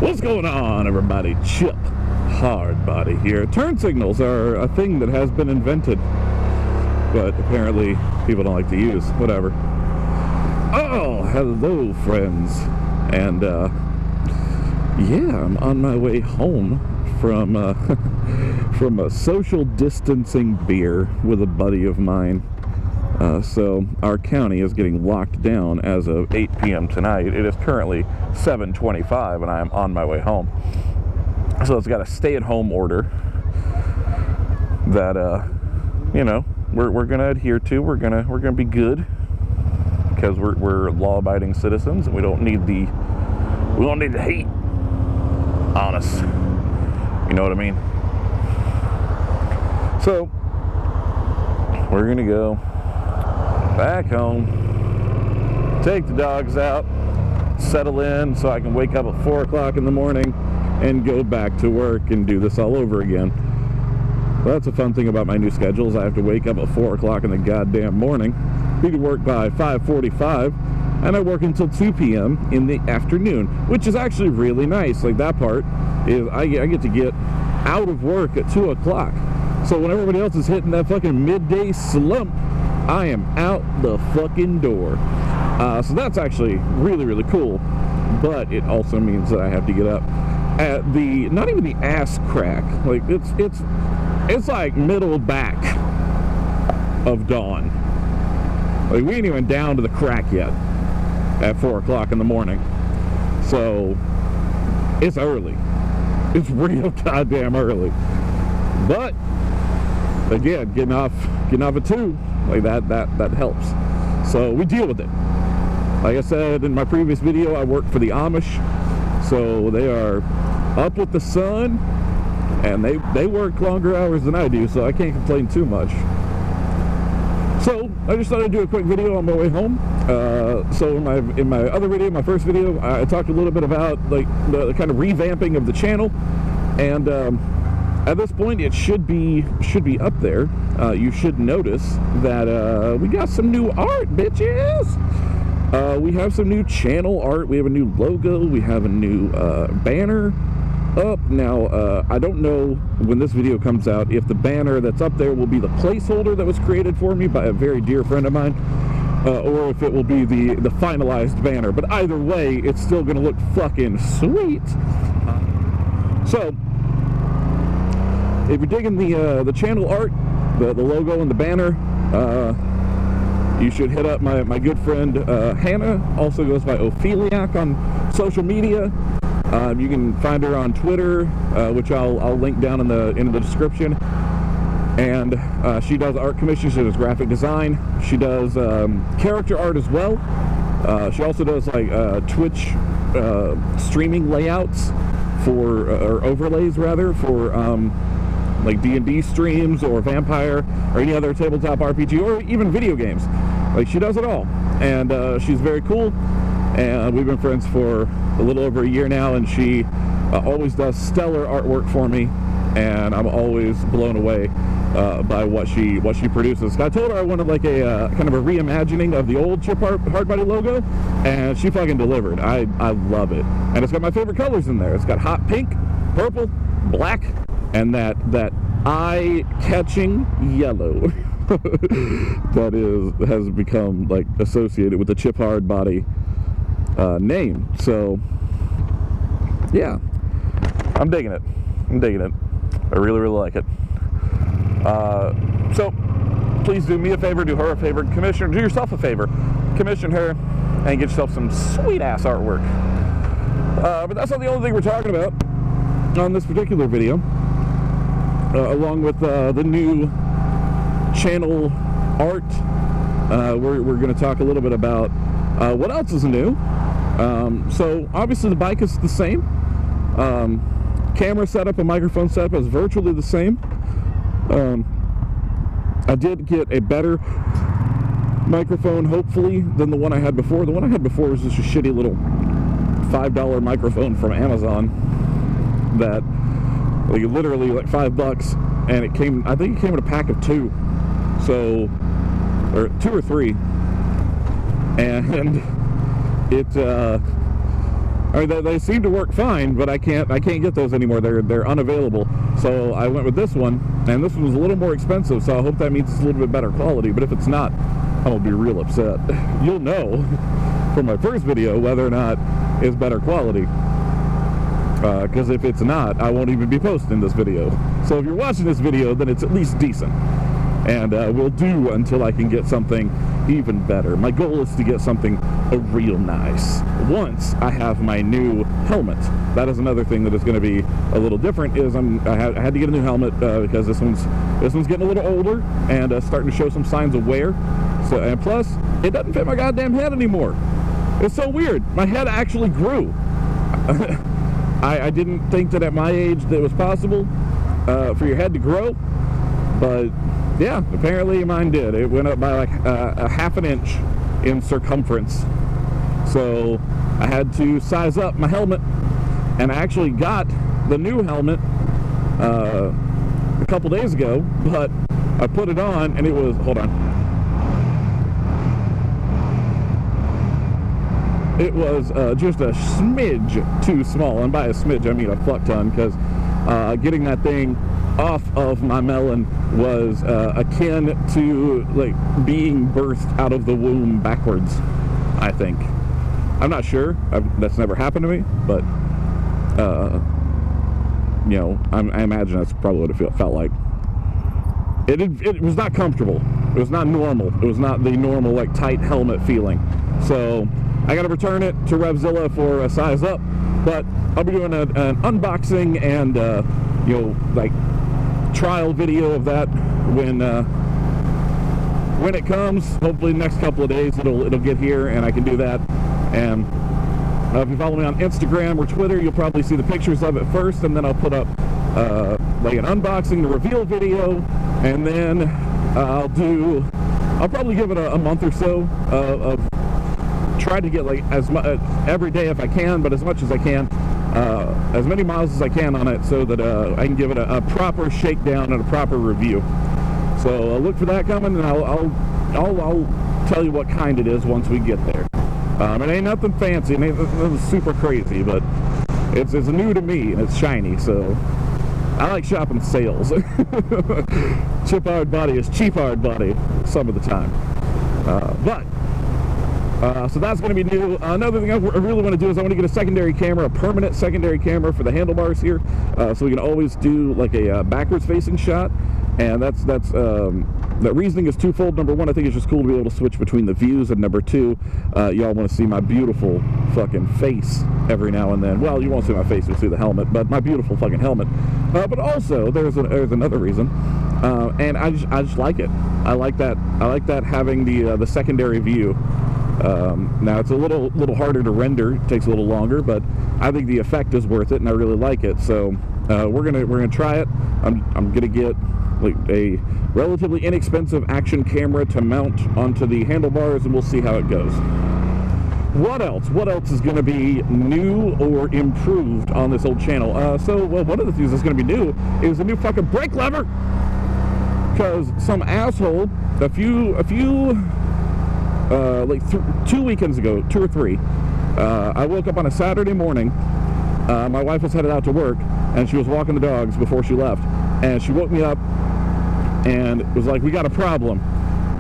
What's going on, everybody? Chip Hardbody here. Turn signals are a thing that has been invented, but apparently people don't like to use. Whatever. Oh, hello, friends. And, yeah, I'm on my way home from, from a social distancing beer with a buddy of mine. So our county is getting locked down as of 8 p.m. tonight. It is currently 7:25 and I am on my way home. So it's got a stay-at-home order that, you know, we're gonna adhere to. We're gonna be good because we're law-abiding citizens and we don't need the hate on us. You know what I mean? So we're gonna go back home, take the dogs out, settle in so I can wake up at 4 o'clock in the morning and go back to work and do this all over again. Well, that's a fun thing about my new schedules. I have to wake up at 4 o'clock in the goddamn morning, be to work by 5:45, and I work until 2 p.m. in the afternoon, which is actually really nice. Like, that part is I get to get out of work at 2 o'clock. So when everybody else is hitting that fucking midday slump, I am out the fucking door. So that's actually really, really cool. But it also means that I have to get up at the, not even the ass crack. Like, it's like middle back of dawn. Like, we ain't even down to the crack yet at 4 o'clock in the morning. So it's early. It's real goddamn early. But again, getting off at 2, like that helps. So we deal with it. Like I said in my previous video, I work for the Amish, so they are up with the sun, and they work longer hours than I do, so I can't complain too much. So I just thought I'd do a quick video on my way home. So in my other video, my first video, I talked a little bit about like the kind of revamping of the channel, and at this point, it should be up there. You should notice that we got some new art, bitches. We have some new channel art. We have a new logo. We have a new banner up. Now, I don't know when this video comes out if the banner that's up there will be the placeholder that was created for me by a very dear friend of mine, or if it will be the finalized banner. But either way, it's still going to look fucking sweet. So if you're digging the channel art, the logo and the banner, you should hit up my good friend Hannah. Also goes by Opheliac on social media. You can find her on Twitter, which I'll link down in the description. And she does art commissions. She does graphic design. She does character art as well. She also does like Twitch streaming layouts for or overlays rather for like D&D streams or Vampire or any other tabletop RPG or even video games. Like, she does it all, and she's very cool, and we've been friends for a little over a year now, and she always does stellar artwork for me, and I'm always blown away by what she produces. I told her I wanted like a kind of a reimagining of the old Chip Hardbody logo, and she fucking delivered. I love it, and it's got my favorite colors in there. It's got hot pink, purple, black, and that eye-catching yellow that has become like associated with the Chip Hardbody name. So yeah, I'm digging it. I really, really like it. So please do me a favor, do her a favor, do yourself a favor, commission her and get yourself some sweet ass artwork. But that's not the only thing we're talking about on this particular video. Along with the new channel art, we're going to talk a little bit about what else is new. So obviously the bike is the same. Camera setup and microphone setup is virtually the same. I did get a better microphone, hopefully, than the one I had before. The one I had before was just a shitty little $5 microphone from Amazon that, like, literally like $5, and it came, I think it came in a pack of 2, so, or 2 or 3, and it I mean, they seem to work fine, but I can't get those anymore. They're unavailable. So I went with this one, and this one was a little more expensive, so I hope that means it's a little bit better quality. But if it's not, I'm gonna be real upset. You'll know from my first video whether or not it's better quality. Because if it's not, I won't even be posting this video. So if you're watching this video, then it's at least decent. And will do until I can get something even better. My goal is to get something real nice once I have my new helmet. That is another thing that is going to be a little different. Is I had to get a new helmet because this one's getting a little older and starting to show some signs of wear. So, and plus, it doesn't fit my goddamn head anymore. It's so weird. My head actually grew. I didn't think that at my age that it was possible for your head to grow, but yeah, apparently mine did. It went up by like a half an inch in circumference. So I had to size up my helmet, and I actually got the new helmet a couple days ago, but I put it on and it was, hold on, it was just a smidge too small, and by a smidge I mean a fuck ton, because getting that thing off of my melon was akin to like being birthed out of the womb backwards, I think. I'm not sure. That's never happened to me, but you know, I imagine that's probably what it felt like. It was not comfortable. It was not normal. It was not the normal like tight helmet feeling. So I got to return it to Revzilla for a size up, but I'll be doing an unboxing and you know, like trial video of that when it comes. Hopefully the next couple of days it'll get here and I can do that. And if you follow me on Instagram or Twitter, you'll probably see the pictures of it first, and then I'll put up like an unboxing, the reveal video, and then I'll probably give it a month or so of try to get like as much every day if I can, but as much as I can, as many miles as I can on it, so that I can give it a proper shakedown and a proper review. So look for that coming, and I'll tell you what kind it is once we get there. It ain't nothing fancy, it ain't nothing super crazy, but it's new to me and it's shiny, so I like shopping sales. Chip Hardbody is cheap Hardbody some of the time. So that's going to be new. Another thing I really want to do is I want to get a secondary camera, a permanent secondary camera for the handlebars here, so we can always do like a backwards facing shot. And that reasoning is twofold. Number one, I think it's just cool to be able to switch between the views, and number two, y'all want to see my beautiful fucking face every now and then. Well, you won't see my face, you'll see the helmet, but my beautiful fucking helmet. But also, there's another reason, and I just like it. I like that having the secondary view. Now it's a little harder to render, it takes a little longer, but I think the effect is worth it, and I really like it. So we're gonna try it. I'm gonna get like a relatively inexpensive action camera to mount onto the handlebars, and we'll see how it goes. What else is going to be new or improved on this old channel? Well, one of the things that's going to be new is a new fucking brake lever, because some asshole a few like 2 weekends ago, 2 or 3, I woke up on a Saturday morning. My wife was headed out to work, and she was walking the dogs before she left, and she woke me up and was like, "We got a problem."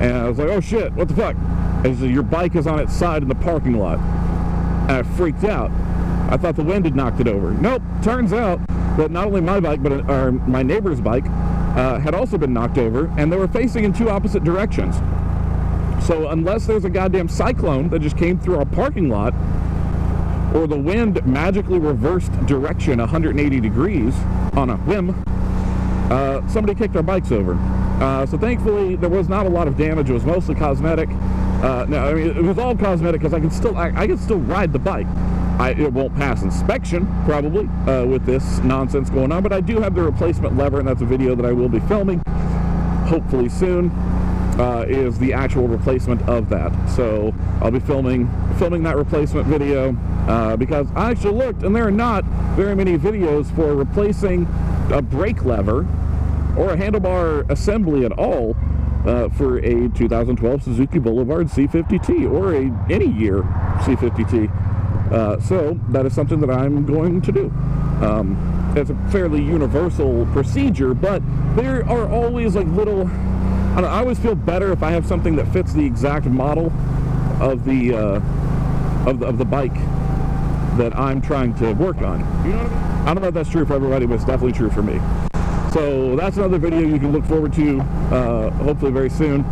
And I was like, "Oh shit, what the fuck?" And she said, "Your bike is on its side in the parking lot." And I freaked out. I thought the wind had knocked it over. Nope, turns out that not only my bike, but my neighbor's bike had also been knocked over, and they were facing in two opposite directions. So unless there's a goddamn cyclone that just came through our parking lot, or the wind magically reversed direction 180 degrees on a whim, somebody kicked our bikes over. So thankfully there was not a lot of damage. It was mostly cosmetic. No, I mean, it was all cosmetic, because I can still ride the bike. It won't pass inspection probably with this nonsense going on, but I do have the replacement lever, and that's a video that I will be filming hopefully soon. Is the actual replacement of that. So I'll be filming that replacement video, because I actually looked, and there are not very many videos for replacing a brake lever or a handlebar assembly at all for a 2012 Suzuki Boulevard C50T or any year C50T. So that is something that I'm going to do. It's a fairly universal procedure, but there are always like little, I don't know, I always feel better if I have something that fits the exact model of the bike that I'm trying to work on. You know what I mean? I don't know if that's true for everybody, but it's definitely true for me. So that's another video you can look forward to, hopefully very soon.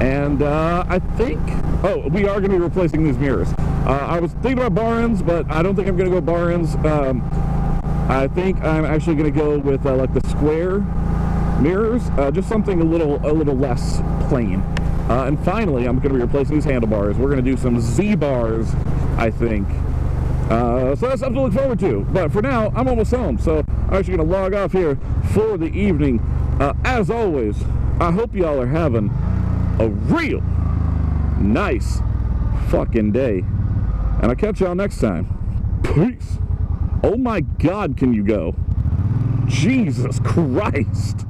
And I think, oh, we are going to be replacing these mirrors. I was thinking about bar ends, but I don't think I'm going to go bar ends. I think I'm actually going to go with like the square mirrors, just something a little less plain. And finally, I'm going to be replacing these handlebars. We're going to do some Z-bars, I think. So that's something to look forward to. But for now, I'm almost home, so I'm actually going to log off here for the evening. As always, I hope y'all are having a real nice fucking day. And I'll catch y'all next time. Peace. Oh my God, can you go? Jesus Christ.